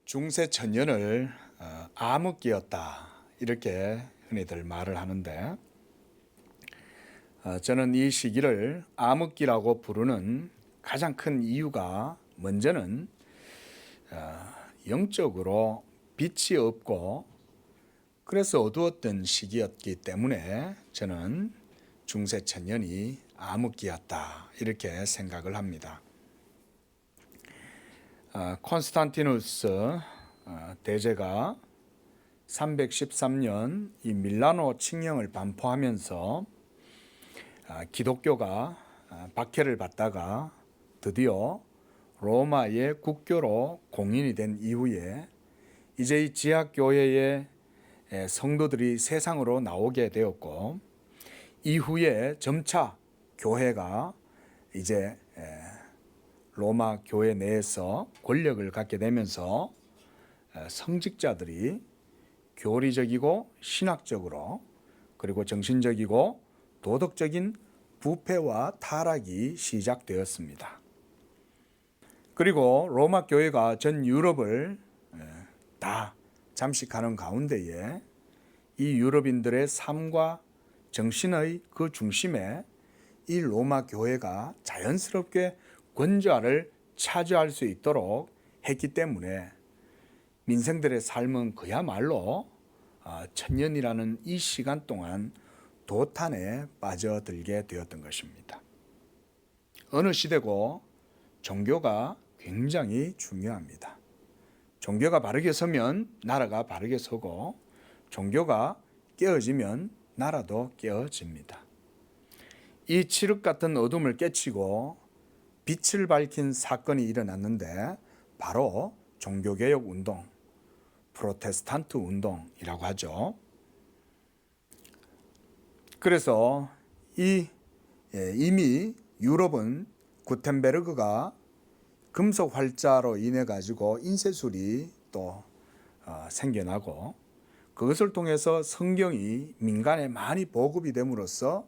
중세 천년을 암흑기였다 이렇게 흔히들 말을 하는데 저는 이 시기를 암흑기라고 부르는 가장 큰 이유가 먼저는 영적으로 빛이 없고 그래서 어두웠던 시기였기 때문에 저는 중세 천년이 암흑기였다 이렇게 생각을 합니다. 콘스탄티누스 대제가 313년 이 밀라노 칙령을 반포하면서 기독교가 박해를 받다가 드디어 로마의 국교로 공인이 된 이후에 이제 이 지하교회의 성도들이 세상으로 나오게 되었고 이후에 점차 교회가 이제 로마 교회 내에서 권력을 갖게 되면서 성직자들이 교리적이고 신학적으로 그리고 정신적이고 도덕적인 부패와 타락이 시작되었습니다. 그리고 로마 교회가 전 유럽을 다 잠식하는 가운데에 이 유럽인들의 삶과 정신의 그 중심에 이 로마 교회가 자연스럽게 권좌를 차지할 수 있도록 했기 때문에 민생들의 삶은 그야말로 천년이라는 이 시간 동안 도탄에 빠져들게 되었던 것입니다. 어느 시대고 종교가 굉장히 중요합니다. 종교가 바르게 서면 나라가 바르게 서고 종교가 깨어지면 나라도 깨어집니다. 이 칠흑 같은 어둠을 깨치고 빛을 밝힌 사건이 일어났는데 바로 종교개혁 운동, 프로테스탄트 운동이라고 하죠. 그래서 이미 유럽은 구텐베르그가 금속 활자로 인해 가지고 인쇄술이 또 생겨나고 그것을 통해서 성경이 민간에 많이 보급이 됨으로써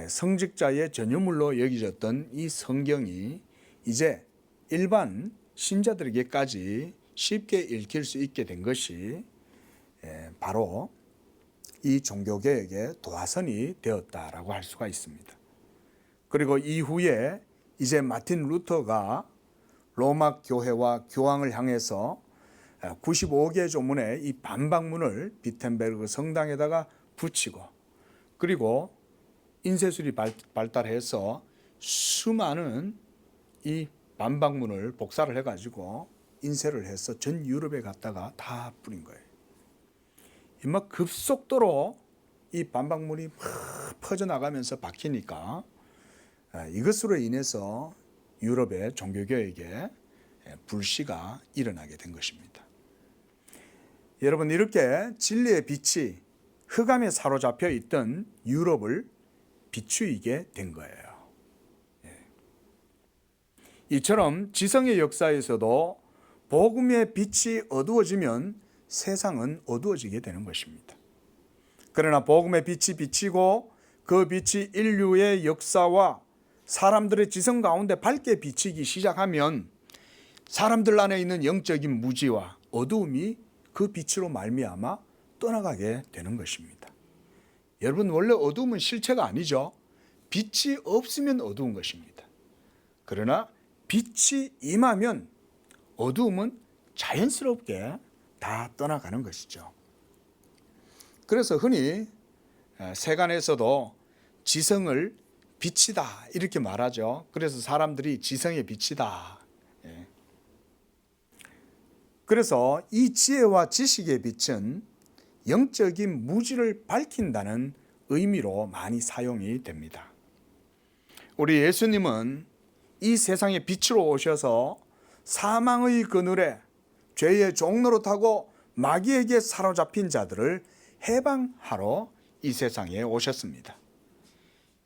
성직자의 전유물로 여겨졌던 이 성경이 이제 일반 신자들에게까지 쉽게 읽힐 수 있게 된 것이 바로 이 종교개혁의 도화선이 되었다라고 할 수가 있습니다. 그리고 이후에 이제 마틴 루터가 로마 교회와 교황을 향해서 95개 조문의 이 반박문을 비텐베르그 성당에다가 붙이고 그리고 인쇄술이 발달해서 수많은 이 반박문을 복사를 해가지고 인쇄를 해서 전 유럽에 갔다가 다 뿌린 거예요. 막 급속도로 이 반박문이 막 퍼져나가면서 박히니까 이것으로 인해서 유럽의 종교개혁에 불씨가 일어나게 된 것입니다. 여러분 이렇게 진리의 빛이 흑암에 사로잡혀 있던 유럽을 비추이게 된 거예요. 이처럼 지성의 역사에서도 복음의 빛이 어두워지면 세상은 어두워지게 되는 것입니다. 그러나 복음의 빛이 비치고 그 빛이 인류의 역사와 사람들의 지성 가운데 밝게 비치기 시작하면 사람들 안에 있는 영적인 무지와 어두움이 그 빛으로 말미암아 떠나가게 되는 것입니다. 여러분 원래 어두움은 실체가 아니죠. 빛이 없으면 어두운 것입니다. 그러나 빛이 임하면 어두움은 자연스럽게 다 떠나가는 것이죠. 그래서 흔히 세간에서도 지성을 빛이다 이렇게 말하죠. 그래서 사람들이 지성의 빛이다. 그래서 이 지혜와 지식의 빛은 영적인 무지를 밝힌다는 의미로 많이 사용이 됩니다. 우리 예수님은 이 세상에 빛으로 오셔서 사망의 그늘에 죄의 종로로 타고 마귀에게 사로잡힌 자들을 해방하러 이 세상에 오셨습니다.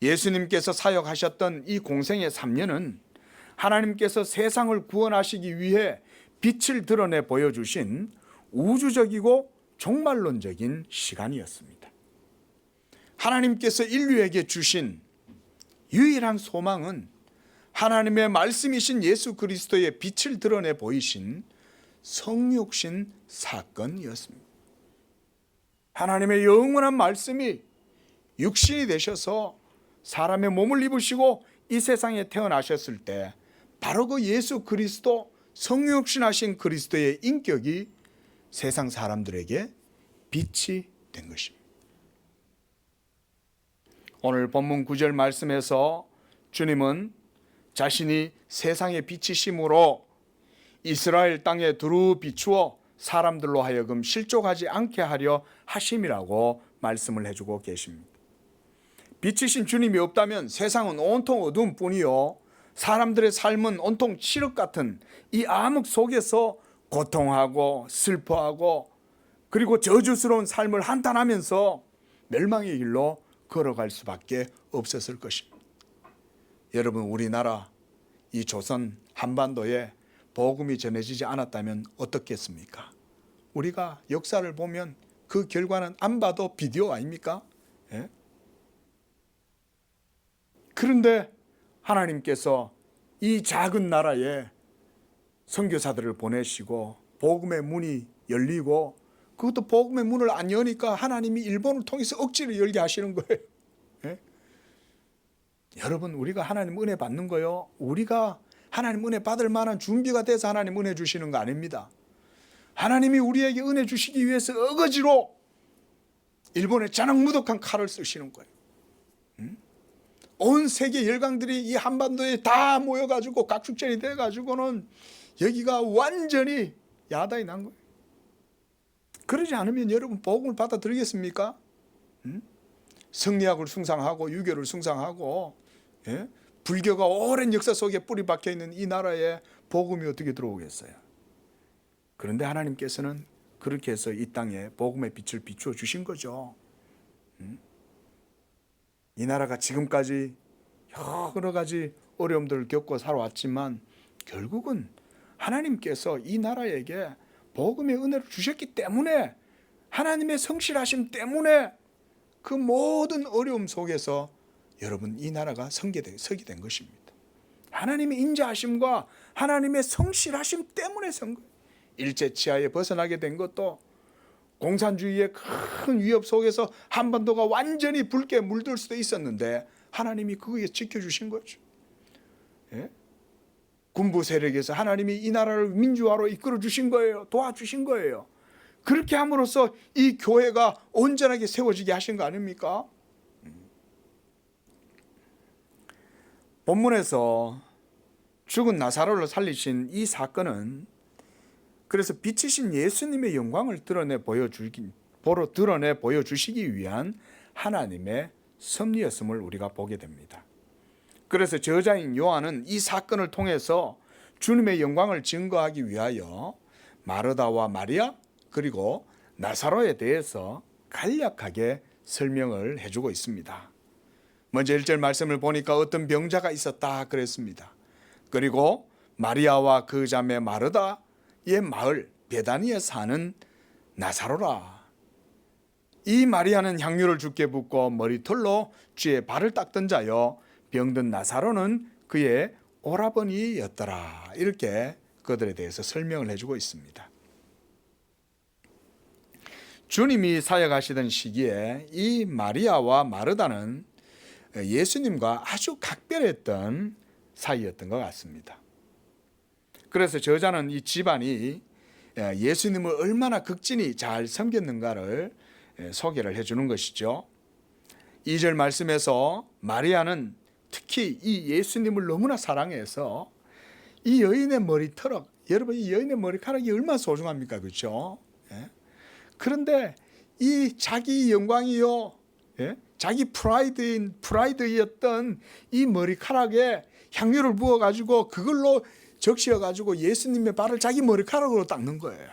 예수님께서 사역하셨던 이 공생의 3년은 하나님께서 세상을 구원하시기 위해 빛을 드러내 보여주신 우주적이고 종말론적인 시간이었습니다. 하나님께서 인류에게 주신 유일한 소망은 하나님의 말씀이신 예수 그리스도의 빛을 드러내 보이신 성육신 사건이었습니다. 하나님의 영원한 말씀이 육신이 되셔서 사람의 몸을 입으시고 이 세상에 태어나셨을 때 바로 그 예수 그리스도 성육신하신 그리스도의 인격이 세상 사람들에게 빛이 된 것입니다. 오늘 본문 9절 말씀에서 주님은 자신이 세상의 빛이심으로 이스라엘 땅에 두루 비추어 사람들로 하여금 실족하지 않게 하려 하심이라고 말씀을 해주고 계십니다. 빛이신 주님이 없다면 세상은 온통 어두움 뿐이요, 사람들의 삶은 온통 칠흑 같은 이 암흑 속에서 고통하고 슬퍼하고 그리고 저주스러운 삶을 한탄하면서 멸망의 길로 걸어갈 수밖에 없었을 것입니다. 여러분, 우리나라 이 조선 한반도에 복음이 전해지지 않았다면 어떻겠습니까? 우리가 역사를 보면 그 결과는 안 봐도 비디오 아닙니까? 예? 그런데 하나님께서 이 작은 나라에 선교사들을 보내시고 복음의 문이 열리고, 그것도 복음의 문을 안 여니까 하나님이 일본을 통해서 억지로 열게 하시는 거예요. 예? 여러분, 우리가 하나님 은혜 받는 거요, 우리가 하나님 은혜 받을 만한 준비가 돼서 하나님 은혜 주시는 거 아닙니다. 하나님이 우리에게 은혜 주시기 위해서 어거지로 일본의 자랑무덕한 칼을 쓰시는 거예요. 온 세계 열강들이 이 한반도에 다 모여가지고 각축전이 돼가지고는 여기가 완전히 야단이 난 거예요. 그러지 않으면 여러분 복음을 받아들이겠습니까? 성리학을 숭상하고 유교를 숭상하고, 예? 불교가 오랜 역사 속에 뿌리 박혀 있는 이 나라에 복음이 어떻게 들어오겠어요? 그런데 하나님께서는 그렇게 해서 이 땅에 복음의 빛을 비추어 주신 거죠. 이 나라가 지금까지 여러 가지 어려움들을 겪고 살아왔지만 결국은 하나님께서 이 나라에게 복음의 은혜를 주셨기 때문에, 하나님의 성실하심 때문에 그 모든 어려움 속에서 여러분 이 나라가 서게 된 것입니다. 하나님의 인자하심과 하나님의 성실하심 때문에 선 거예요. 일제치하에 벗어나게 된 것도 공산주의의 큰 위협 속에서 한반도가 완전히 붉게 물들 수도 있었는데 하나님이 그거에 지켜주신 거죠. 예? 군부 세력에서 하나님이 이 나라를 민주화로 이끌어 주신 거예요. 도와주신 거예요. 그렇게 함으로써 이 교회가 온전하게 세워지게 하신 거 아닙니까? 본문에서 죽은 나사로를 살리신 이 사건은 그래서 빛이신 예수님의 영광을 드러내 보여주시기 위한 하나님의 섭리였음을 우리가 보게 됩니다. 그래서 저자인 요한은 이 사건을 통해서 주님의 영광을 증거하기 위하여 마르다와 마리아 그리고 나사로에 대해서 간략하게 설명을 해주고 있습니다. 먼저 1절 말씀을 보니까 어떤 병자가 있었다 그랬습니다. 그리고 마리아와 그 자매 마르다의 마을 베다니에 사는 나사로라. 이 마리아는 향유를 주께 붓고 머리털로 주의 발을 닦던 자요, 병든 나사로는 그의 오라버니였더라. 이렇게 그들에 대해서 설명을 해주고 있습니다. 주님이 사역하시던 시기에 이 마리아와 마르다는 예수님과 아주 각별했던 사이였던 것 같습니다. 그래서 저자는 이 집안이 예수님을 얼마나 극진히 잘 섬겼는가를 소개를 해주는 것이죠. 2절 말씀에서 마리아는 특히 이 예수님을 너무나 사랑해서 이 여인의 머리털, 여러분 이 여인의 머리카락이 얼마나 소중합니까? 그렇죠? 그런데 이 자기 영광이요, 자기 프라이드였던 이 머리카락에 향유를 부어가지고 그걸로 적시어가지고 예수님의 발을 자기 머리카락으로 닦는 거예요.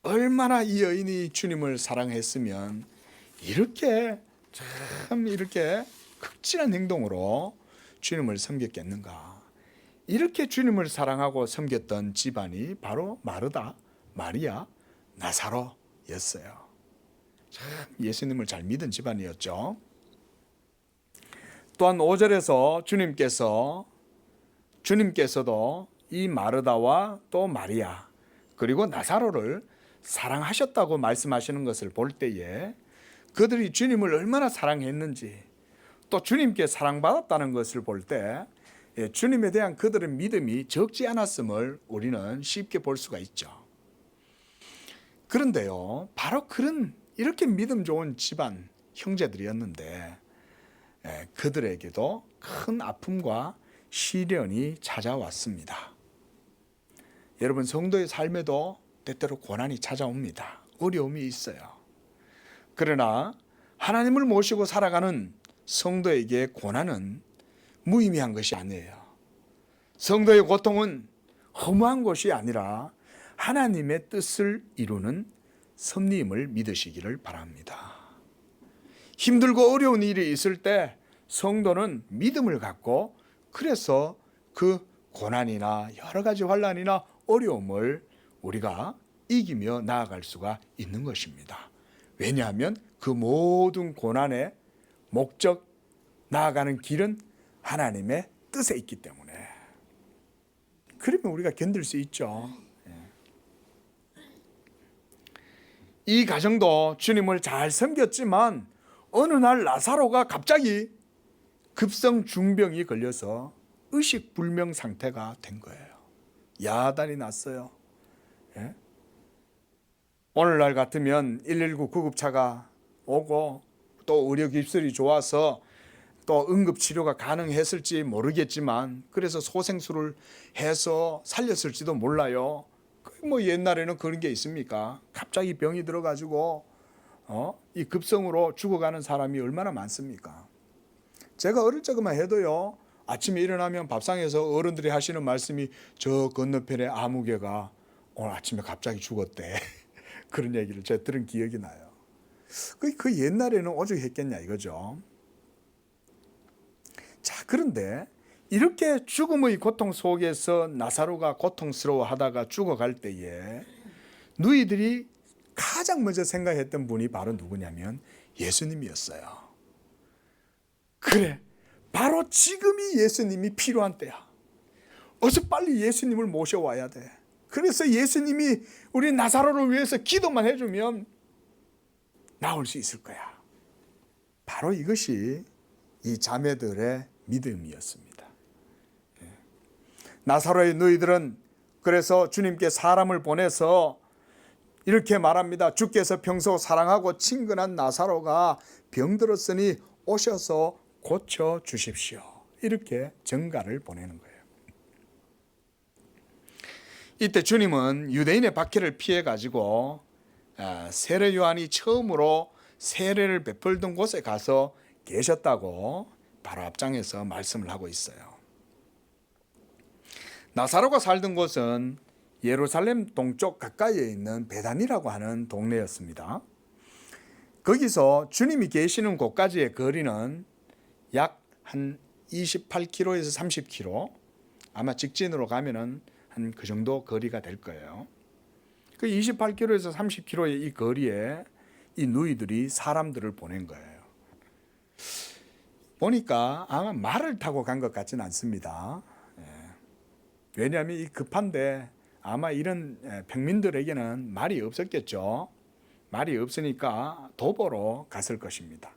얼마나 이 여인이 주님을 사랑했으면 이렇게 극진한 행동으로 주님을 섬겼겠는가. 이렇게 주님을 사랑하고 섬겼던 집안이 바로 마르다, 마리아, 나사로였어요. 참 예수님을 잘 믿은 집안이었죠. 또한 5절에서 주님께서도 이 마르다와 또 마리아 그리고 나사로를 사랑하셨다고 말씀하시는 것을 볼 때에 그들이 주님을 얼마나 사랑했는지 또 주님께 사랑받았다는 것을 볼 때 주님에 대한 그들의 믿음이 적지 않았음을 우리는 쉽게 볼 수가 있죠. 그런데요, 바로 그런 이렇게 믿음 좋은 집안 형제들이었는데 그들에게도 큰 아픔과 시련이 찾아왔습니다. 여러분, 성도의 삶에도 때때로 고난이 찾아옵니다. 어려움이 있어요. 그러나 하나님을 모시고 살아가는 성도에게 고난은 무의미한 것이 아니에요. 성도의 고통은 허무한 것이 아니라 하나님의 뜻을 이루는 섭리임을 믿으시기를 바랍니다. 힘들고 어려운 일이 있을 때 성도는 믿음을 갖고 그래서 그 고난이나 여러 가지 환난이나 어려움을 우리가 이기며 나아갈 수가 있는 것입니다. 왜냐하면 그 모든 고난의 목적, 나아가는 길은 하나님의 뜻에 있기 때문에. 그러면 우리가 견딜 수 있죠. 이 가정도 주님을 잘 섬겼지만 어느 날 나사로가 갑자기 급성 중병이 걸려서 의식불명 상태가 된 거예요. 야단이 났어요. 예? 오늘날 같으면 119 구급차가 오고 또 의료 기술이 좋아서 또 응급치료가 가능했을지 모르겠지만 그래서 소생술을 해서 살렸을지도 몰라요. 뭐 옛날에는 그런 게 있습니까? 갑자기 병이 들어가지고 이 급성으로 죽어가는 사람이 얼마나 많습니까? 제가 어릴 적만 해도요, 아침에 일어나면 밥상에서 어른들이 하시는 말씀이 저 건너편에 아무개가 오늘 아침에 갑자기 죽었대. 그런 얘기를 제가 들은 기억이 나요. 그 옛날에는 오죽했겠냐 이거죠. 자, 그런데 이렇게 죽음의 고통 속에서 나사로가 고통스러워하다가 죽어갈 때에 누이들이 가장 먼저 생각했던 분이 바로 누구냐면 예수님이었어요. 그래, 바로 지금이 예수님이 필요한 때야. 어서 빨리 예수님을 모셔와야 돼. 그래서 예수님이 우리 나사로를 위해서 기도만 해주면 나올 수 있을 거야. 바로 이것이 이 자매들의 믿음이었습니다. 나사로의 너희들은 그래서 주님께 사람을 보내서 이렇게 말합니다. 주께서 평소 사랑하고 친근한 나사로가 병들었으니 오셔서 고쳐 주십시오. 이렇게 전가를 보내는 거예요. 이때 주님은 유대인의 박해를 피해 가지고 세례 요한이 처음으로 세례를 베풀던 곳에 가서 계셨다고 바로 앞장에서 말씀을 하고 있어요. 나사로가 살던 곳은 예루살렘 동쪽 가까이에 있는 베단이라고 하는 동네였습니다. 거기서 주님이 계시는 곳까지의 거리는 약 한 28km에서 30km, 아마 직진으로 가면은 한 그 정도 거리가 될 거예요. 그 28km에서 30km의 이 거리에 이 누이들이 사람들을 보낸 거예요. 보니까 아마 말을 타고 간 것 같지는 않습니다. 왜냐하면 이 급한데 아마 이런 평민들에게는 말이 없었겠죠. 말이 없으니까 도보로 갔을 것입니다.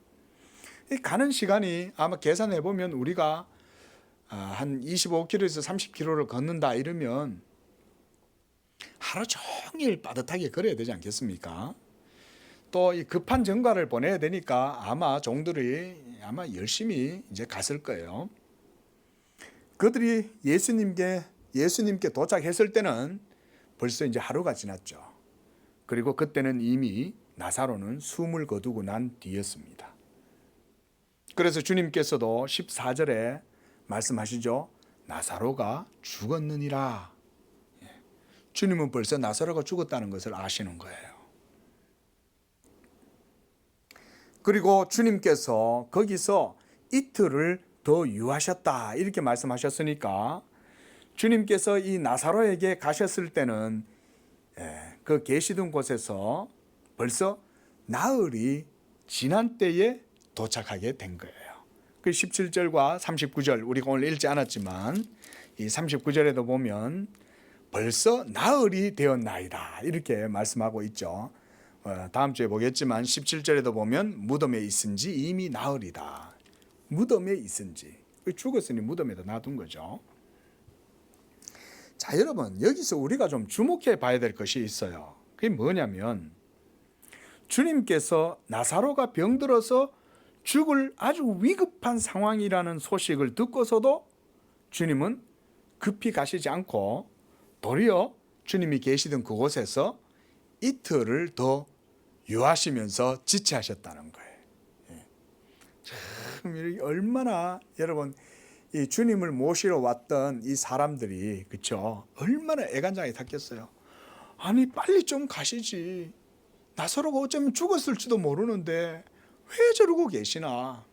이 가는 시간이 아마 계산해 보면 우리가 한 25km에서 30km를 걷는다 이러면 하루 종일 빠듯하게 걸어야 되지 않겠습니까? 또 이 급한 전가를 보내야 되니까 아마 종들이 아마 열심히 이제 갔을 거예요. 그들이 예수님께 도착했을 때는 벌써 이제 하루가 지났죠. 그리고 그때는 이미 나사로는 숨을 거두고 난 뒤였습니다. 그래서 주님께서도 14절에 말씀하시죠. 나사로가 죽었느니라. 주님은 벌써 나사로가 죽었다는 것을 아시는 거예요. 그리고 주님께서 거기서 이틀을 더 유하셨다 이렇게 말씀하셨으니까 주님께서 이 나사로에게 가셨을 때는 그 계시던 곳에서 벌써 나흘이 지난 때에 도착하게 된 거예요. 그 17절과 39절 우리가 오늘 읽지 않았지만 이 39절에도 보면 벌써 나흘이 되었나이다 이렇게 말씀하고 있죠. 다음 주에 보겠지만 17절에도 보면 무덤에 있은지 이미 나흘이다. 무덤에 있은지, 죽었으니 무덤에다 놔둔 거죠. 자, 여러분, 여기서 우리가 좀 주목해 봐야 될 것이 있어요. 그게 뭐냐면 주님께서 나사로가 병들어서 죽을 아주 위급한 상황이라는 소식을 듣고서도 주님은 급히 가시지 않고 도리어 주님이 계시던 그곳에서 이틀을 더 유하시면서 지체하셨다는 거예요. 참 얼마나 여러분 이 주님을 모시러 왔던 이 사람들이 그렇죠? 얼마나 애간장이 탔겠어요. 아니 빨리 좀 가시지. 나사로가 어쩌면 죽었을지도 모르는데 왜 저러고 계시나.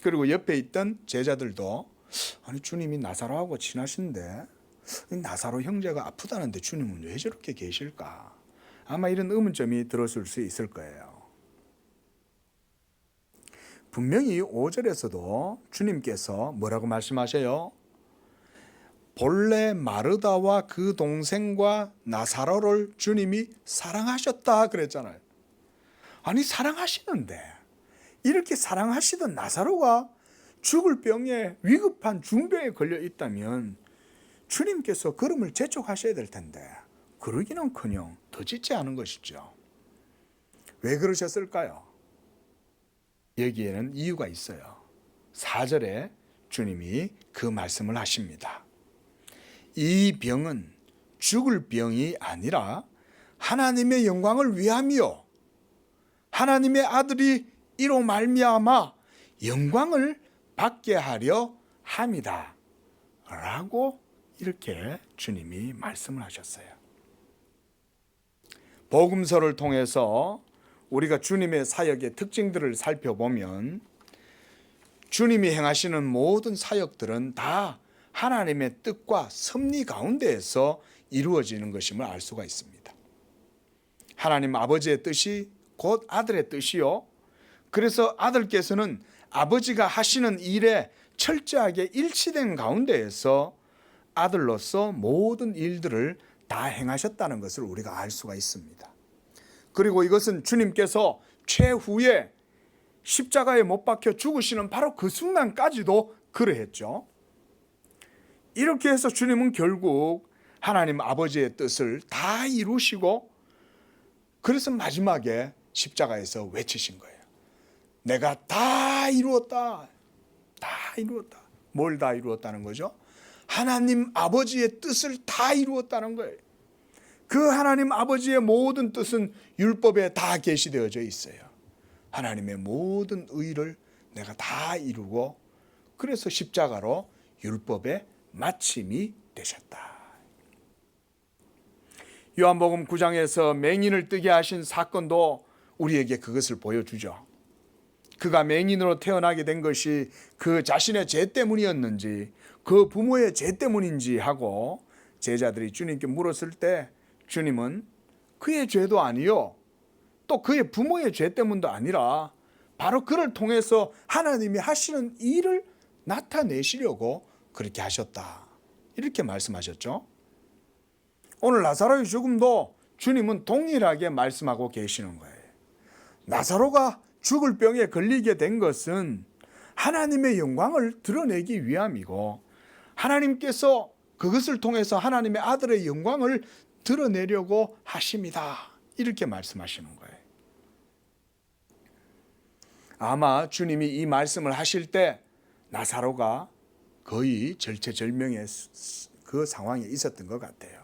그리고 옆에 있던 제자들도 아니 주님이 나사로하고 친하신데 나사로 형제가 아프다는데 주님은 왜 저렇게 계실까. 아마 이런 의문점이 들었을 수 있을 거예요. 분명히 5절에서도 주님께서 뭐라고 말씀하셔요? 본래 마르다와 그 동생과 나사로를 주님이 사랑하셨다 그랬잖아요. 아니 사랑하시는데 이렇게 사랑하시던 나사로가 죽을 병에 위급한 중병에 걸려 있다면 주님께서 걸음을 재촉하셔야 될 텐데 그러기는커녕 더 지체하는 것이죠. 왜 그러셨을까요? 여기에는 이유가 있어요. 4절에 주님이 그 말씀을 하십니다. 이 병은 죽을 병이 아니라 하나님의 영광을 위함이요 하나님의 아들이 이로 말미암아 영광을 받게 하려 함이다 라고 이렇게 주님이 말씀을 하셨어요. 복음서를 통해서 우리가 주님의 사역의 특징들을 살펴보면 주님이 행하시는 모든 사역들은 다 하나님의 뜻과 섭리 가운데에서 이루어지는 것임을 알 수가 있습니다. 하나님 아버지의 뜻이 곧 아들의 뜻이요. 그래서 아들께서는 아버지가 하시는 일에 철저하게 일치된 가운데에서 아들로서 모든 일들을 다 행하셨다는 것을 우리가 알 수가 있습니다. 그리고 이것은 주님께서 최후에 십자가에 못 박혀 죽으시는 바로 그 순간까지도 그러했죠. 이렇게 해서 주님은 결국 하나님 아버지의 뜻을 다 이루시고 그래서 마지막에 십자가에서 외치신 거예요. 내가 다 이루었다. 다 이루었다. 뭘 다 이루었다는 거죠? 하나님 아버지의 뜻을 다 이루었다는 거예요. 그 하나님 아버지의 모든 뜻은 율법에 다 계시되어져 있어요. 하나님의 모든 의를 내가 다 이루고 그래서 십자가로 율법의 마침이 되셨다. 요한복음 9장에서 맹인을 뜨게 하신 사건도 우리에게 그것을 보여주죠. 그가 맹인으로 태어나게 된 것이 그 자신의 죄 때문이었는지 그 부모의 죄 때문인지 하고 제자들이 주님께 물었을 때 주님은 그의 죄도 아니요 또 그의 부모의 죄 때문도 아니라 바로 그를 통해서 하나님이 하시는 일을 나타내시려고 그렇게 하셨다. 이렇게 말씀하셨죠. 오늘 나사로의 죽음도 주님은 동일하게 말씀하고 계시는 거예요. 나사로가 죽을 병에 걸리게 된 것은 하나님의 영광을 드러내기 위함이고 하나님께서 그것을 통해서 하나님의 아들의 영광을 드러내려고 하십니다. 이렇게 말씀하시는 거예요. 아마 주님이 이 말씀을 하실 때 나사로가 거의 절체절명의 그 상황에 있었던 것 같아요.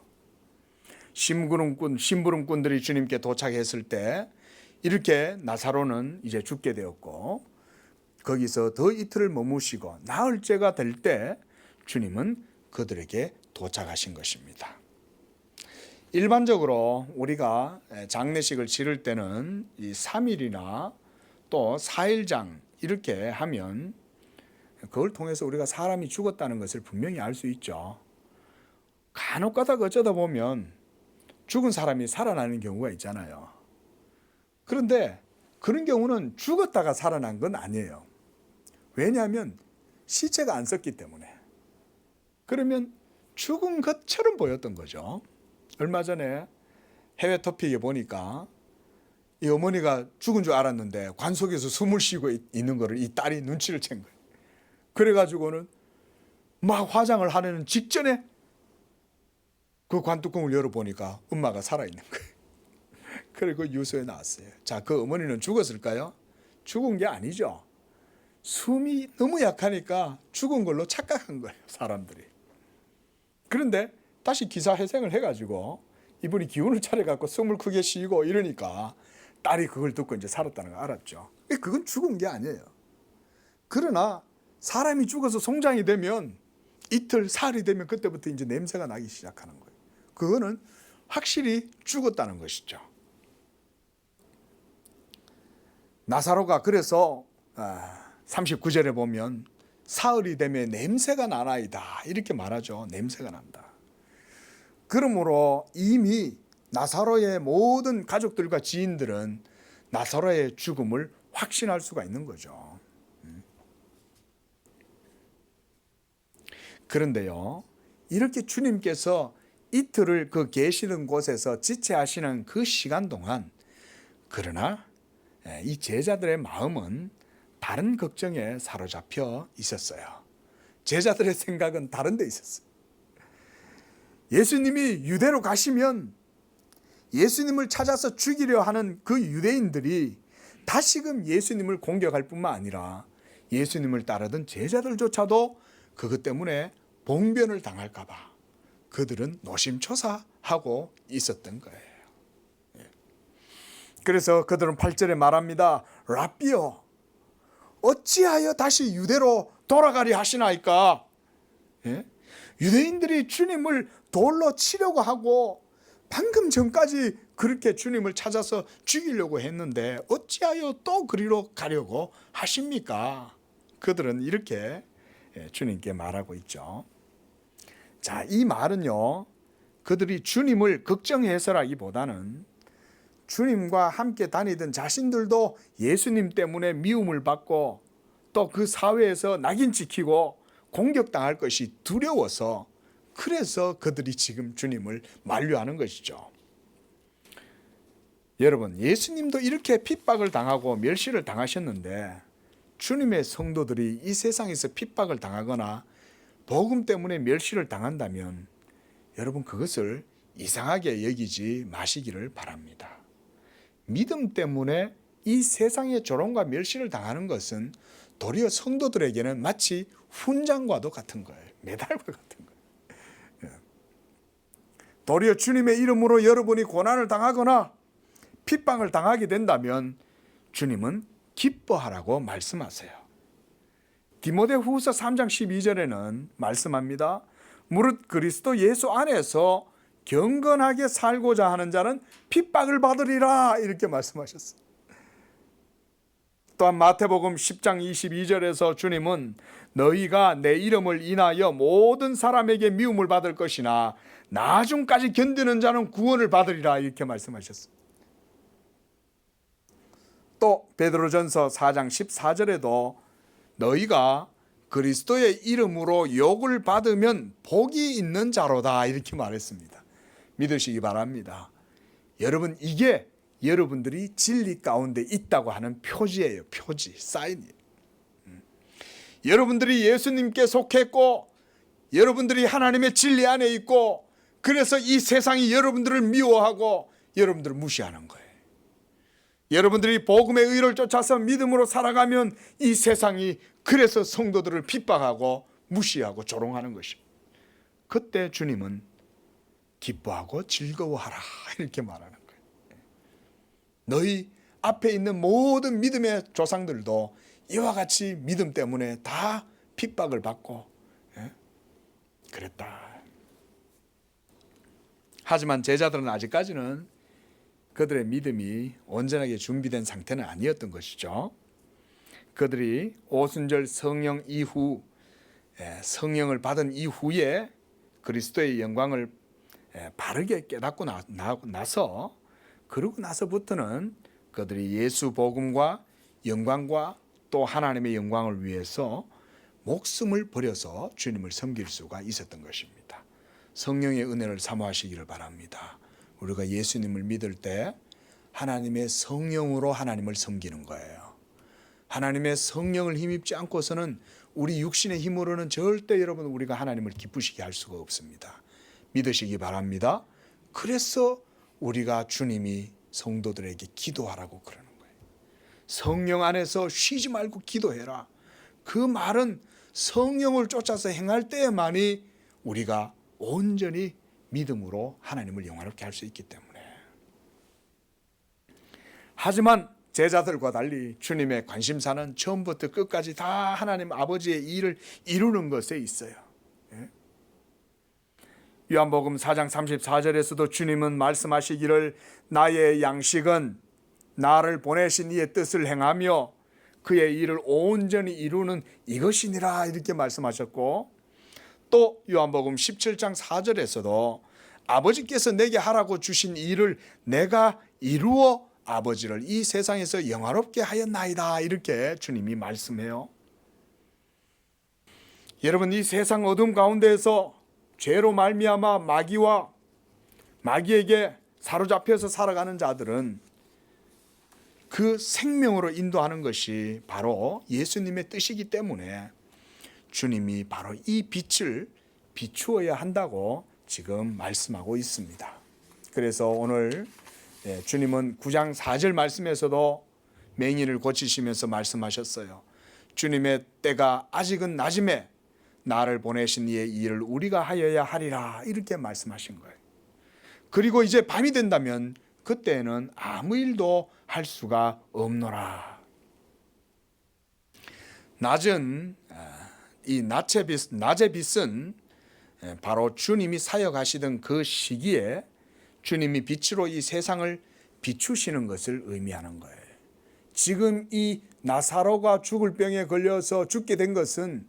심부름꾼들이 주님께 도착했을 때 이렇게 나사로는 이제 죽게 되었고 거기서 더 이틀을 머무시고 나흘째가 될 때 주님은 그들에게 도착하신 것입니다. 일반적으로 우리가 장례식을 치를 때는 이 3일이나 또 4일장 이렇게 하면 그걸 통해서 우리가 사람이 죽었다는 것을 분명히 알 수 있죠. 간혹 가다가 어쩌다 보면 죽은 사람이 살아나는 경우가 있잖아요. 그런데 그런 경우는 죽었다가 살아난 건 아니에요. 왜냐하면 시체가 안 썩기 때문에. 그러면 죽은 것처럼 보였던 거죠. 얼마 전에 해외 토픽에 보니까 이 어머니가 죽은 줄 알았는데 관속에서 숨을 쉬고 있는 거를 이 딸이 눈치를 챈 거예요. 그래가지고는 막 화장을 하려는 직전에 그 관뚜껑을 열어보니까 엄마가 살아있는 거예요. 그리고 유서에 나왔어요. 자, 그 어머니는 죽었을까요? 죽은 게 아니죠. 숨이 너무 약하니까 죽은 걸로 착각한 거예요, 사람들이. 그런데 다시 기사회생을 해가지고 이분이 기운을 차려갖고 숨을 크게 쉬고 이러니까 딸이 그걸 듣고 이제 살았다는 걸 알았죠. 그건 죽은 게 아니에요. 그러나 사람이 죽어서 송장이 되면 이틀, 사흘이 되면 그때부터 이제 냄새가 나기 시작하는 거예요. 그거는 확실히 죽었다는 것이죠. 나사로가 그래서 39절에 보면 사흘이 되면 냄새가 나나이다 이렇게 말하죠. 냄새가 난다. 그러므로 이미 나사로의 모든 가족들과 지인들은 나사로의 죽음을 확신할 수가 있는 거죠. 그런데요, 이렇게 주님께서 이틀을 그 계시는 곳에서 지체하시는 그 시간 동안, 그러나 이 제자들의 마음은 다른 걱정에 사로잡혀 있었어요. 제자들의 생각은 다른 데 있었어요. 예수님이 유대로 가시면 예수님을 찾아서 죽이려 하는 그 유대인들이 다시금 예수님을 공격할 뿐만 아니라 예수님을 따르던 제자들조차도 그것 때문에 봉변을 당할까 봐 그들은 노심초사하고 있었던 거예요. 그래서 그들은 8절에 말합니다. 랍비여, 어찌하여 다시 유대로 돌아가리 하시나이까? 유대인들이 주님을 돌로 치려고 하고 방금 전까지 그렇게 주님을 찾아서 죽이려고 했는데 어찌하여 또 그리로 가려고 하십니까? 그들은 이렇게 주님께 말하고 있죠. 자, 이 말은요, 그들이 주님을 걱정해서라기보다는 주님과 함께 다니던 자신들도 예수님 때문에 미움을 받고 또 그 사회에서 낙인 찍히고 공격당할 것이 두려워서, 그래서 그들이 지금 주님을 만류하는 것이죠. 여러분, 예수님도 이렇게 핍박을 당하고 멸시를 당하셨는데 주님의 성도들이 이 세상에서 핍박을 당하거나 복음 때문에 멸시를 당한다면 여러분, 그것을 이상하게 여기지 마시기를 바랍니다. 믿음 때문에 이 세상의 조롱과 멸시를 당하는 것은 도리어 성도들에게는 마치 훈장과도 같은 거예요. 메달과 같은 거예요. 도리어 주님의 이름으로 여러분이 고난을 당하거나 핍박을 당하게 된다면 주님은 기뻐하라고 말씀하세요. 디모데후서 3장 12절에는 말씀합니다. 무릇 그리스도 예수 안에서 경건하게 살고자 하는 자는 핍박을 받으리라, 이렇게 말씀하셨어요. 또한 마태복음 10장 22절에서 주님은 너희가 내 이름을 인하여 모든 사람에게 미움을 받을 것이나 나중까지 견디는 자는 구원을 받으리라, 이렇게 말씀하셨어요. 또 베드로전서 4장 14절에도 너희가 그리스도의 이름으로 욕을 받으면 복이 있는 자로다, 이렇게 말했습니다. 믿으시기 바랍니다. 여러분, 이게 여러분들이 진리 가운데 있다고 하는 표지예요. 표지, 사인이에요. 여러분들이 예수님께 속했고 여러분들이 하나님의 진리 안에 있고 그래서 이 세상이 여러분들을 미워하고 여러분들을 무시하는 거예요. 여러분들이 복음의 의를 쫓아서 믿음으로 살아가면 이 세상이 그래서 성도들을 핍박하고 무시하고 조롱하는 것입니다. 그때 주님은 기뻐하고 즐거워하라, 이렇게 말하는 거예요. 너희 앞에 있는 모든 믿음의 조상들도 이와 같이 믿음 때문에 다 핍박을 받고 그랬다. 하지만 제자들은 아직까지는 그들의 믿음이 온전하게 준비된 상태는 아니었던 것이죠. 그들이 오순절 성령 이후, 성령을 받은 이후에 그리스도의 영광을 바르게 깨닫고 나서, 그러고 나서부터는 그들이 예수 복음과 영광과 또 하나님의 영광을 위해서 목숨을 버려서 주님을 섬길 수가 있었던 것입니다. 성령의 은혜를 사모하시기를 바랍니다. 우리가 예수님을 믿을 때 하나님의 성령으로 하나님을 섬기는 거예요. 하나님의 성령을 힘입지 않고서는 우리 육신의 힘으로는 절대 여러분 우리가 하나님을 기쁘시게 할 수가 없습니다. 믿으시기 바랍니다. 그래서 우리가 주님이 성도들에게 기도하라고 그러는 거예요. 성령 안에서 쉬지 말고 기도해라. 그 말은 성령을 쫓아서 행할 때에만이 우리가 온전히 믿음으로 하나님을 영화롭게 할 수 있기 때문에. 하지만 제자들과 달리 주님의 관심사는 처음부터 끝까지 다 하나님 아버지의 일을 이루는 것에 있어요. 요한복음 4장 34절에서도 주님은 말씀하시기를 나의 양식은 나를 보내신 이의 뜻을 행하며 그의 일을 온전히 이루는 이것이니라 이렇게 말씀하셨고, 또 요한복음 17장 4절에서도 아버지께서 내게 하라고 주신 일을 내가 이루어 아버지를 이 세상에서 영화롭게 하였나이다 이렇게 주님이 말씀해요. 여러분, 이 세상 어둠 가운데에서 죄로 말미암아 마귀에게 사로잡혀서 살아가는 자들은 그 생명으로 인도하는 것이 바로 예수님의 뜻이기 때문에 주님이 바로 이 빛을 비추어야 한다고 지금 말씀하고 있습니다. 그래서 오늘 주님은 9장 4절 말씀에서도 맹인을 고치시면서 말씀하셨어요. 주님의 때가 아직은 낮음에 나를 보내신 이의 일을 우리가 하여야 하리라 이렇게 말씀하신 거예요. 그리고 이제 밤이 된다면 그때는 아무 일도 할 수가 없노라. 이 낮의 빛은 바로 주님이 사역하시던 그 시기에 주님이 빛으로 이 세상을 비추시는 것을 의미하는 거예요. 지금 이 나사로가 죽을 병에 걸려서 죽게 된 것은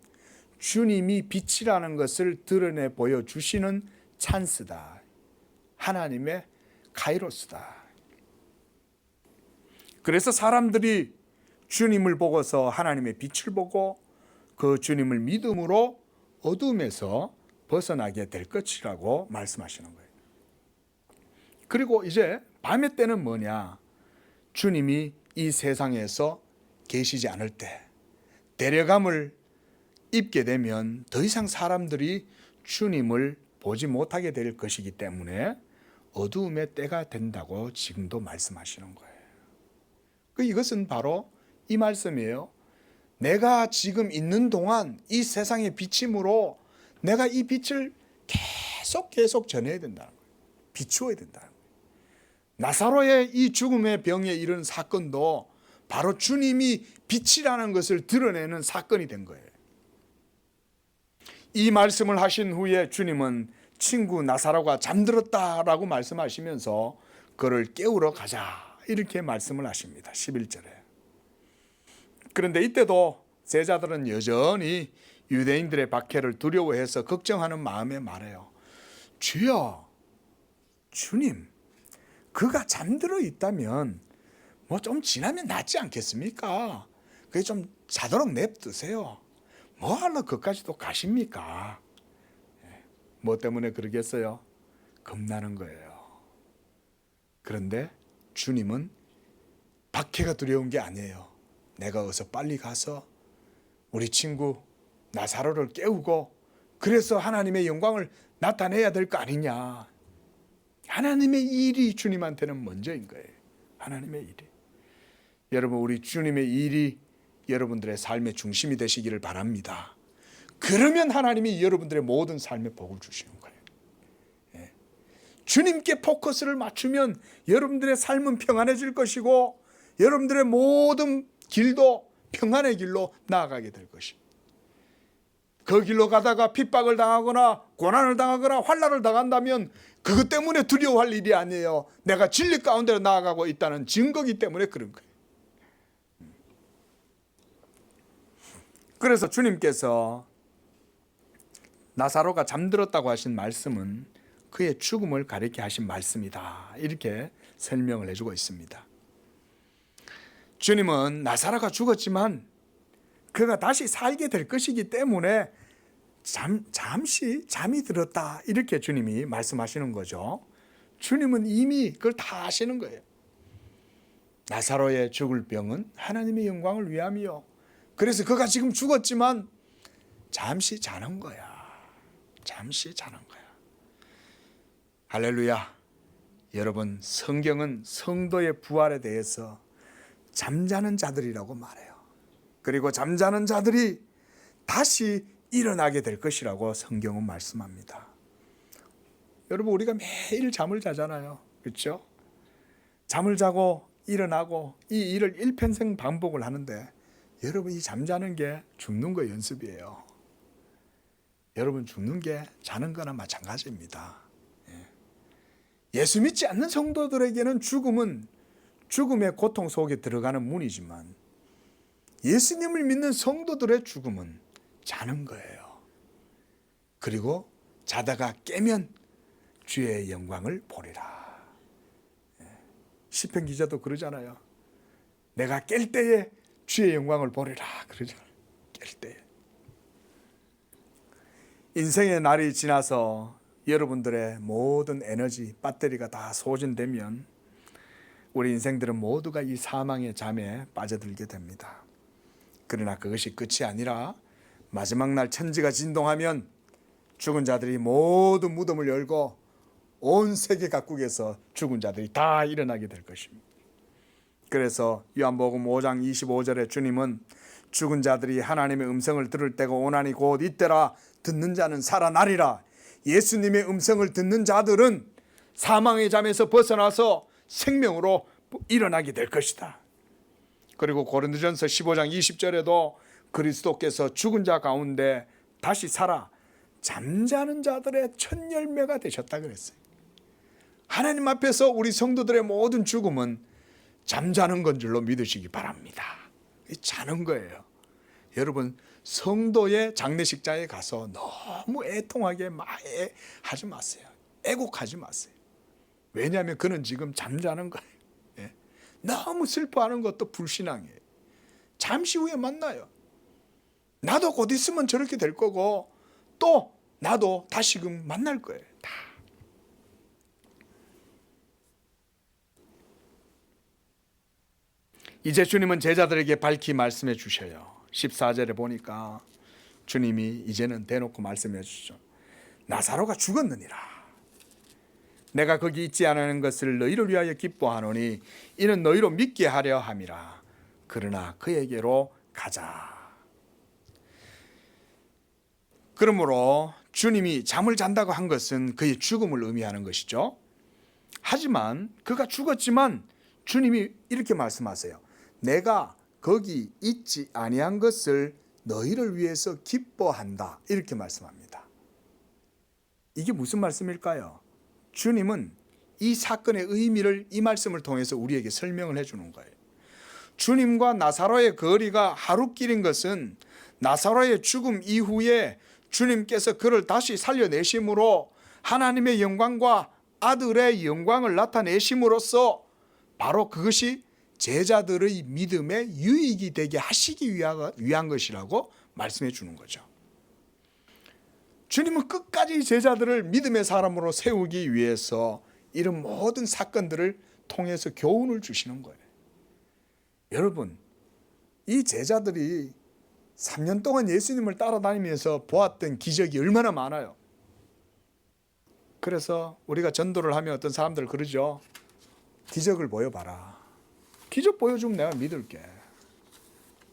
주님이 빛이라는 것을 드러내 보여주시는 찬스다. 하나님의 카이로스다. 그래서 사람들이 주님을 보고서 하나님의 빛을 보고 그 주님을 믿음으로 어둠에서 벗어나게 될 것이라고 말씀하시는 거예요. 그리고 이제 밤의 때는 뭐냐? 주님이 이 세상에서 계시지 않을 때 데려감을 입게 되면 더 이상 사람들이 주님을 보지 못하게 될 것이기 때문에 어두움의 때가 된다고 지금도 말씀하시는 거예요. 이것은 바로 이 말씀이에요. 내가 지금 있는 동안 이 세상의 비침으로 내가 이 빛을 계속 전해야 된다는 거예요. 비추어야 된다는 거예요. 나사로의 이 죽음의 병에 이른 사건도 바로 주님이 빛이라는 것을 드러내는 사건이 된 거예요. 이 말씀을 하신 후에 주님은 친구 나사로가 잠들었다라고 말씀하시면서 그를 깨우러 가자 이렇게 말씀을 하십니다. 11절에. 그런데 이때도 제자들은 여전히 유대인들의 박해를 두려워해서 걱정하는 마음에 말해요. 주여, 주님, 그가 잠들어 있다면 뭐 좀 지나면 낫지 않겠습니까? 그게 좀 자도록 냅두세요. 뭐 하러 그까지도 가십니까? 뭐 때문에 그러겠어요? 겁나는 거예요. 그런데 주님은 박해가 두려운 게 아니에요. 내가 어서 빨리 가서 우리 친구 나사로를 깨우고 그래서 하나님의 영광을 나타내야 될 거 아니냐. 하나님의 일이 주님한테는 먼저인 거예요. 하나님의 일이. 여러분, 우리 주님의 일이 여러분들의 삶의 중심이 되시기를 바랍니다. 그러면 하나님이 여러분들의 모든 삶에 복을 주시는 거예요. 주님께 포커스를 맞추면 여러분들의 삶은 평안해질 것이고 여러분들의 모든 길도 평안의 길로 나아가게 될 것입니다. 그 길로 가다가 핍박을 당하거나 고난을 당하거나 환난을 당한다면 그것 때문에 두려워할 일이 아니에요. 내가 진리 가운데로 나아가고 있다는 증거이기 때문에 그런 거예요. 그래서 주님께서 나사로가 잠들었다고 하신 말씀은 그의 죽음을 가리켜 하신 말씀이다. 이렇게 설명을 해주고 있습니다. 주님은 나사로가 죽었지만 그가 다시 살게 될 것이기 때문에 잠시 잠이 들었다, 이렇게 주님이 말씀하시는 거죠. 주님은 이미 그걸 다 아시는 거예요. 나사로의 죽을 병은 하나님의 영광을 위함이요. 그래서 그가 지금 죽었지만 잠시 자는 거야. 잠시 자는 거야. 할렐루야. 여러분, 성경은 성도의 부활에 대해서 잠자는 자들이라고 말해요. 그리고 잠자는 자들이 다시 일어나게 될 것이라고 성경은 말씀합니다. 여러분, 우리가 매일 잠을 자잖아요. 그렇죠? 잠을 자고 일어나고 이 일을 일평생 반복을 하는데, 여러분, 이 잠자는 게 죽는 거 연습이에요. 여러분, 죽는 게 자는 거나 마찬가지입니다. 예수 믿지 않는 성도들에게는 죽음은 죽음의 고통 속에 들어가는 문이지만, 예수님을 믿는 성도들의 죽음은 자는 거예요. 그리고 자다가 깨면 주의 영광을 보리라. 시편 기자도 그러잖아요. 내가 깰 때에 주의 영광을 보리라 그러잖아요. 깰 때에. 인생의 날이 지나서 여러분들의 모든 에너지, 배터리가 다 소진되면 우리 인생들은 모두가 이 사망의 잠에 빠져들게 됩니다. 그러나 그것이 끝이 아니라 마지막 날 천지가 진동하면 죽은 자들이 모두 무덤을 열고 온 세계 각국에서 죽은 자들이 다 일어나게 될 것입니다. 그래서 요한복음 5장 25절에 주님은 죽은 자들이 하나님의 음성을 들을 때가 오나니 곧 이때라. 듣는 자는 살아나리라. 예수님의 음성을 듣는 자들은 사망의 잠에서 벗어나서 생명으로 일어나게 될 것이다. 그리고 고린도전서 15장 20절에도 그리스도께서 죽은 자 가운데 다시 살아 잠자는 자들의 첫 열매가 되셨다 그랬어요. 하나님 앞에서 우리 성도들의 모든 죽음은 잠자는 건 줄로 믿으시기 바랍니다. 자는 거예요. 여러분, 성도의 장례식장에 가서 너무 애통하게 하지 마세요. 애곡하지 마세요. 왜냐하면 그는 지금 잠자는 거예요. 너무 슬퍼하는 것도 불신앙이에요. 잠시 후에 만나요. 나도 곧 있으면 저렇게 될 거고, 또 나도 다시금 만날 거예요. 다. 이제 주님은 제자들에게 밝히 말씀해 주셔요. 14절에 보니까 주님이 이제는 대놓고 말씀해 주시죠. 나사로가 죽었느니라. 내가 거기 있지 않은 것을 너희를 위하여 기뻐하노니 이는 너희로 믿게 하려 함이라. 그러나 그에게로 가자. 그러므로 주님이 잠을 잔다고 한 것은 그의 죽음을 의미하는 것이죠. 하지만 그가 죽었지만 주님이 이렇게 말씀하세요. 내가 거기 있지 아니한 것을 너희를 위해서 기뻐한다. 이렇게 말씀합니다. 이게 무슨 말씀일까요? 주님은 이 사건의 의미를 이 말씀을 통해서 우리에게 설명을 해주는 거예요. 주님과 나사로의 거리가 하루길인 것은 나사로의 죽음 이후에 주님께서 그를 다시 살려내심으로 하나님의 영광과 아들의 영광을 나타내심으로써 바로 그것이 제자들의 믿음에 유익이 되게 하시기 위한 것이라고 말씀해 주는 거죠. 주님은 끝까지 제자들을 믿음의 사람으로 세우기 위해서 이런 모든 사건들을 통해서 교훈을 주시는 거예요. 여러분, 이 제자들이 3년 동안 예수님을 따라다니면서 보았던 기적이 얼마나 많아요. 그래서 우리가 전도를 하면 어떤 사람들 그러죠. 기적을 보여봐라. 기적 보여주면 내가 믿을게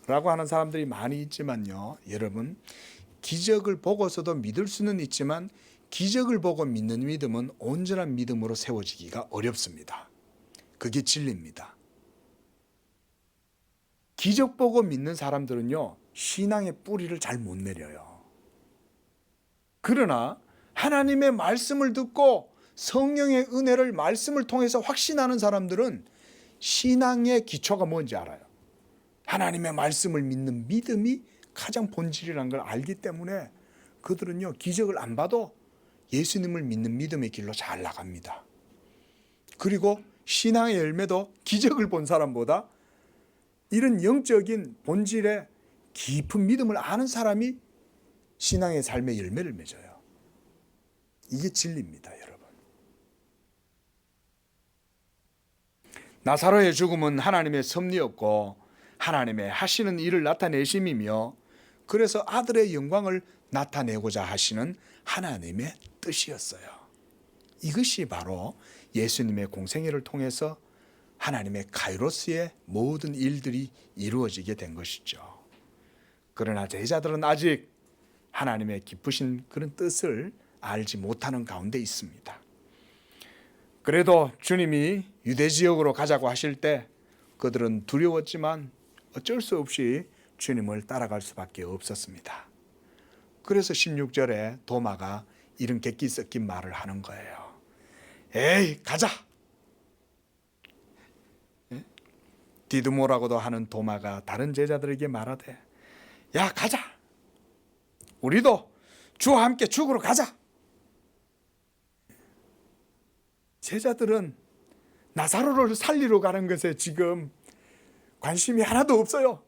라고 하는 사람들이 많이 있지만요, 여러분, 기적을 보고서도 믿을 수는 있지만 기적을 보고 믿는 믿음은 온전한 믿음으로 세워지기가 어렵습니다. 그게 진리입니다. 기적 보고 믿는 사람들은요, 신앙의 뿌리를 잘 못 내려요. 그러나 하나님의 말씀을 듣고 성령의 은혜를 말씀을 통해서 확신하는 사람들은 신앙의 기초가 뭔지 알아요. 하나님의 말씀을 믿는 믿음이 가장 본질이라는 걸 알기 때문에 그들은요, 기적을 안 봐도 예수님을 믿는 믿음의 길로 잘 나갑니다. 그리고 신앙의 열매도 기적을 본 사람보다 이런 영적인 본질의 깊은 믿음을 아는 사람이 신앙의 삶의 열매를 맺어요. 이게 진리입니다, 여러분. 나사로의 죽음은 하나님의 섭리였고 하나님의 하시는 일을 나타내심이며, 그래서 아들의 영광을 나타내고자 하시는 하나님의 뜻이었어요. 이것이 바로 예수님의 공생애를 통해서 하나님의 카이로스의 모든 일들이 이루어지게 된 것이죠. 그러나 제자들은 아직 하나님의 기쁘신 그런 뜻을 알지 못하는 가운데 있습니다. 그래도 주님이 유대 지역으로 가자고 하실 때 그들은 두려웠지만 어쩔 수 없이 주님을 따라갈 수밖에 없었습니다. 그래서 16절에 도마가 이런 객기 섞인 말을 하는 거예요. 에이, 가자! 디드모라고도 하는 도마가 다른 제자들에게 말하되, 야, 가자! 우리도 주와 함께 죽으러 가자! 제자들은 나사로를 살리러 가는 것에 지금 관심이 하나도 없어요.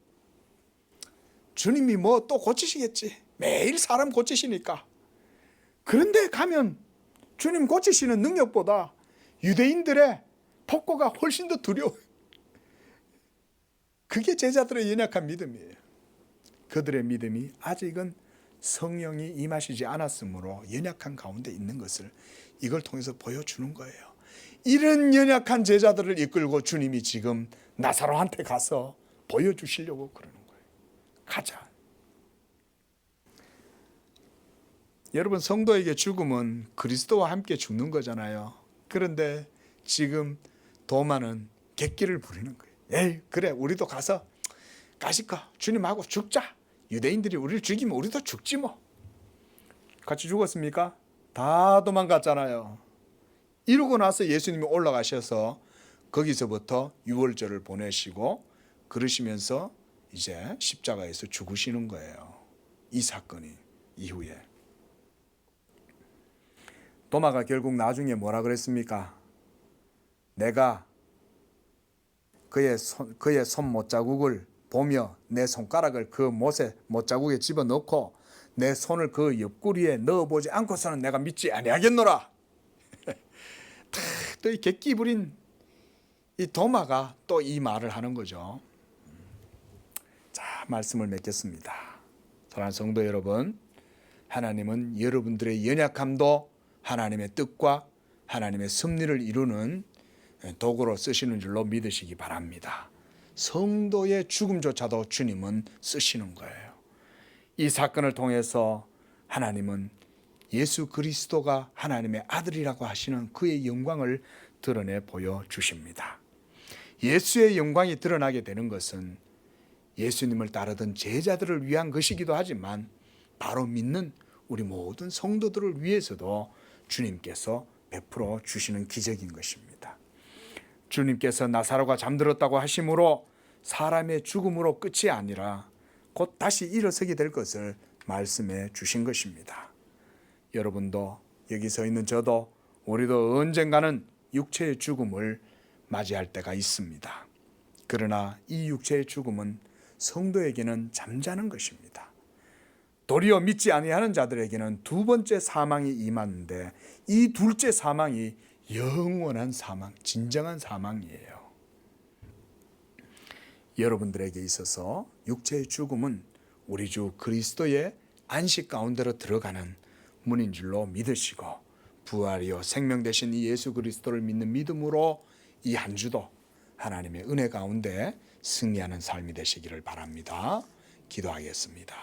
주님이 뭐 또 고치시겠지. 매일 사람 고치시니까. 그런데 가면 주님 고치시는 능력보다 유대인들의 폭거가 훨씬 더 두려워요. 그게 제자들의 연약한 믿음이에요. 그들의 믿음이 아직은 성령이 임하시지 않았으므로 연약한 가운데 있는 것을 이걸 통해서 보여주는 거예요. 이런 연약한 제자들을 이끌고 주님이 지금 나사로한테 가서 보여주시려고 그러는 거예요. 가자. 여러분, 성도에게 죽음은 그리스도와 함께 죽는 거잖아요. 그런데 지금 도마는 객기를 부리는 거예요. 에이, 그래, 우리도 가서 가실까? 주님하고 죽자. 유대인들이 우리를 죽이면 우리도 죽지 뭐. 같이 죽었습니까? 다 도망갔잖아요. 이러고 나서 예수님이 올라가셔서 거기서부터 유월절을 보내시고 그러시면서 이제 십자가에서 죽으시는 거예요. 이 사건이 이후에. 도마가 결국 나중에 뭐라 그랬습니까? 내가 그의 손 못자국을 보며 내 손가락을 그 못에 못자국에 집어넣고 내 손을 그 옆구리에 넣어보지 않고서는 내가 믿지 아니하겠노라. 또 이 객기 부린 이 도마가 또 이 말을 하는 거죠. 자, 말씀을 맺겠습니다. 사랑하는 성도 여러분, 하나님은 여러분들의 연약함도 하나님의 뜻과 하나님의 섭리를 이루는 도구로 쓰시는 줄로 믿으시기 바랍니다. 성도의 죽음조차도 주님은 쓰시는 거예요. 이 사건을 통해서 하나님은 예수 그리스도가 하나님의 아들이라고 하시는 그의 영광을 드러내 보여주십니다. 예수의 영광이 드러나게 되는 것은 예수님을 따르던 제자들을 위한 것이기도 하지만 바로 믿는 우리 모든 성도들을 위해서도 주님께서 베풀어 주시는 기적인 것입니다. 주님께서 나사로가 잠들었다고 하심으로 사람의 죽음으로 끝이 아니라 곧 다시 일어서게 될 것을 말씀해 주신 것입니다. 여러분도 여기 서 있는 저도 우리도 언젠가는 육체의 죽음을 맞이할 때가 있습니다. 그러나 이 육체의 죽음은 성도에게는 잠자는 것입니다. 도리어 믿지 아니하는 자들에게는 두 번째 사망이 임하는데 이 둘째 사망이 영원한 사망, 진정한 사망이에요. 여러분들에게 있어서 육체의 죽음은 우리 주 그리스도의 안식 가운데로 들어가는 문인 줄로 믿으시고 부활이요 생명 되신 이 예수 그리스도를 믿는 믿음으로 이 한 주도 하나님의 은혜 가운데 승리하는 삶이 되시기를 바랍니다. 기도하겠습니다.